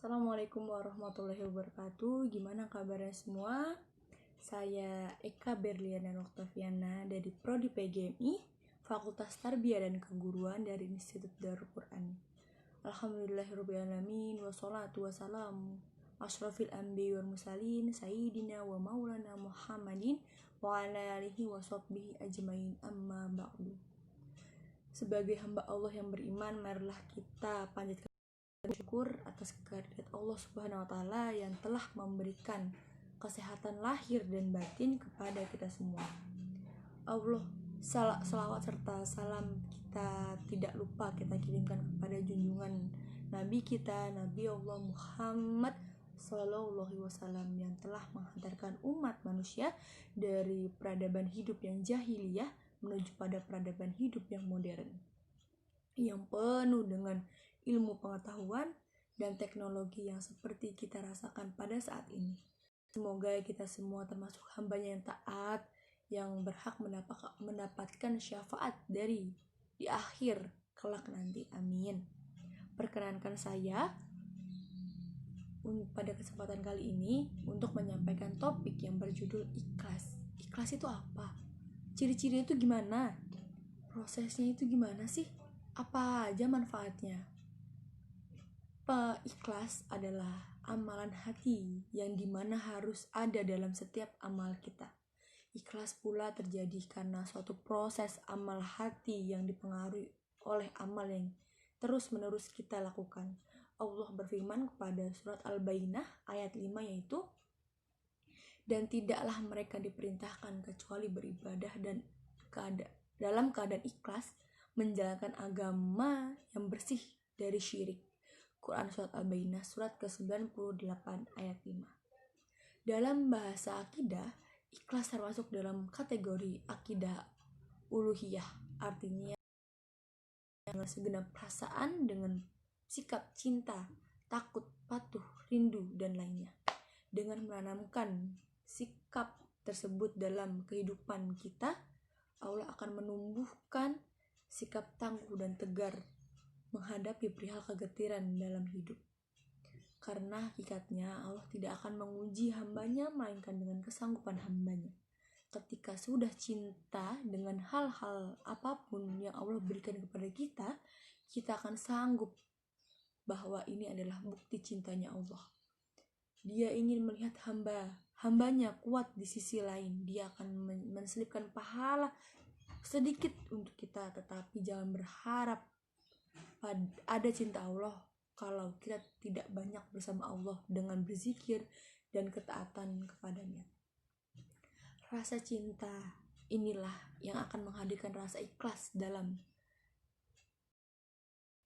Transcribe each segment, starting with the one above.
Assalamualaikum warahmatullahi wabarakatuh. Gimana kabarnya semua? Saya Eka Berliana Oktaviana dari Prodi PGMI, Fakultas Tarbiyah dan Keguruan dari Institut Darul Quran. Alhamdulillahirrabbilalamin, wassalatu wassalamu asyrafil anbiya wal mursalin sayyidina wa maulana Muhammadin wa ala alihi wa sahbihi ajmain, amma ba'du. Sebagai hamba Allah yang beriman, marilah kita panjatkan syukur atas kehadirat Allah Subhanahu wa taala yang telah memberikan kesehatan lahir dan batin kepada kita semua. Allah salawat serta salam kita tidak lupa kita kirimkan kepada junjungan Nabi kita, Nabi Allah Muhammad Sallallahu Alaihi Wasallam, yang telah menghantarkan umat manusia dari peradaban hidup yang jahiliyah menuju pada peradaban hidup yang modern, yang penuh dengan ilmu pengetahuan dan teknologi yang seperti kita rasakan pada saat ini. Semoga kita semua termasuk hambanya yang taat, yang berhak mendapatkan syafaat di akhir kelak nanti. Amin. Perkenankan saya pada kesempatan kali ini untuk menyampaikan topik yang berjudul ikhlas. Ikhlas itu apa? Ciri-cirinya itu gimana? Prosesnya itu gimana sih? Apa aja manfaatnya? Ikhlas adalah amalan hati yang dimana harus ada dalam setiap amal kita. Ikhlas pula terjadi karena suatu proses amal hati yang dipengaruhi oleh amal yang terus-menerus kita lakukan. Allah berfirman kepada surat Al-Bayyinah ayat 5, yaitu, dan tidaklah mereka diperintahkan kecuali beribadah dan dalam keadaan ikhlas, menjalankan agama yang bersih dari syirik. Quran surat Al-Bayyinah surat ke-98 ayat 5. Dalam bahasa akidah, ikhlas termasuk dalam kategori akidah uluhiyah, artinya dengan segenap perasaan, dengan sikap cinta, takut, patuh, rindu, dan lainnya. Dengan menanamkan sikap tersebut dalam kehidupan kita, Allah akan menumbuhkan sikap tangguh dan tegar menghadapi perihal kegetiran dalam hidup. Karena hakikatnya Allah tidak akan menguji hambanya melainkan dengan kesanggupan hambanya. Ketika sudah cinta dengan hal-hal apapun yang Allah berikan kepada kita, kita akan sanggup bahwa ini adalah bukti cintanya Allah. Dia ingin melihat hambanya kuat di sisi lain. Dia akan menselipkan pahala sedikit untuk kita, tetapi jangan berharap ada cinta Allah kalau kita tidak banyak bersama Allah dengan berzikir dan ketaatan kepadanya. Rasa cinta inilah yang akan menghadirkan rasa ikhlas dalam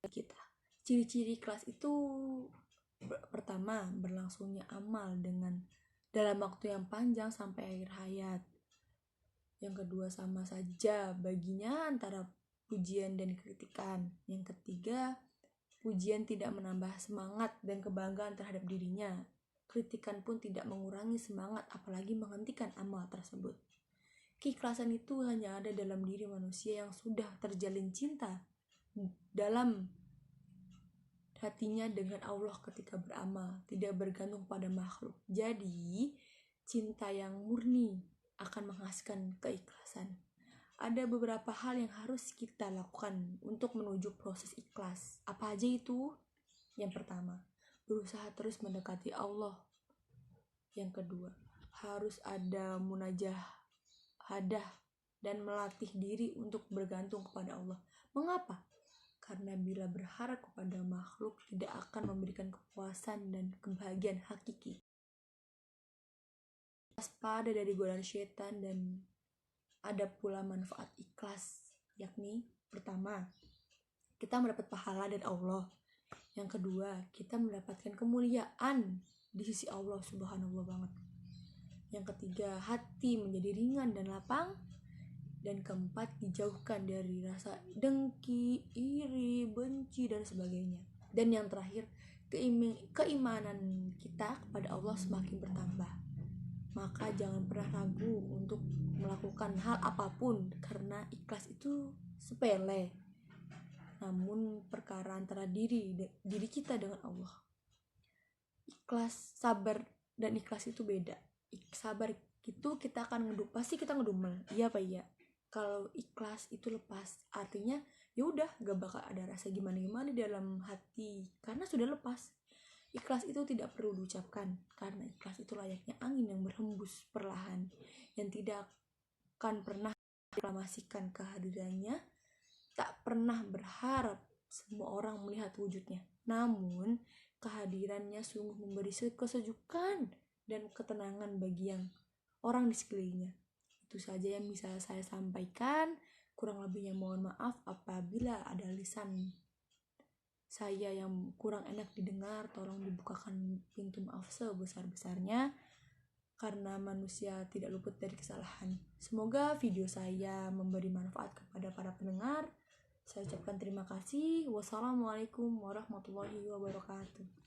kita. Ciri-ciri ikhlas itu pertama, berlangsungnya amal dalam waktu yang panjang sampai akhir hayat. Yang kedua, sama saja baginya antara pujian dan kritikan. Yang ketiga, pujian tidak menambah semangat dan kebanggaan terhadap dirinya. Kritikan pun tidak mengurangi semangat, apalagi menghentikan amal tersebut. Keikhlasan itu hanya ada dalam diri manusia yang sudah terjalin cinta dalam hatinya dengan Allah ketika beramal, tidak bergantung pada makhluk. Jadi, cinta yang murni akan menghasilkan keikhlasan. Ada beberapa hal yang harus kita lakukan untuk menuju proses ikhlas. Apa aja itu? Yang pertama, berusaha terus mendekati Allah. Yang kedua, harus ada munajahadah dan melatih diri untuk bergantung kepada Allah. Mengapa? Karena bila berharap kepada makhluk tidak akan memberikan kepuasan dan kebahagiaan hakiki. Waspada dari godaan syaitan. Dan ada pula manfaat ikhlas, yakni pertama, kita mendapat pahala dari Allah. Yang kedua, kita mendapatkan kemuliaan di sisi Allah Subhanahu wa taala. Yang ketiga, hati menjadi ringan dan lapang. Dan keempat, dijauhkan dari rasa dengki, iri, benci, dan sebagainya. Dan yang terakhir, keimanan kita kepada Allah semakin bertambah. Maka jangan pernah ragu untuk melakukan hal apapun, karena ikhlas itu sepele, namun perkara antara diri kita dengan Allah. ikhlas, sabar dan ikhlas itu beda. Sabar itu kita akan pasti kita ngedumel, iya apa iya. Kalau ikhlas itu lepas, artinya ya udah gak bakal ada rasa gimana di dalam hati karena sudah lepas. Ikhlas itu tidak perlu diucapkan karena ikhlas itu layaknya angin yang berhembus perlahan yang tidak akan pernah proklamasikan kehadirannya, tak pernah berharap semua orang melihat wujudnya. Namun kehadirannya sungguh memberi kesejukan dan ketenangan bagi yang orang di sekelilingnya. Itu saja yang bisa saya sampaikan. Kurang lebihnya mohon maaf apabila ada lisan saya yang kurang enak didengar. Tolong dibukakan pintu maaf sebesar-besarnya, karena manusia tidak luput dari kesalahan. Semoga video saya memberi manfaat kepada para pendengar. Saya ucapkan terima kasih. Wassalamualaikum warahmatullahi wabarakatuh.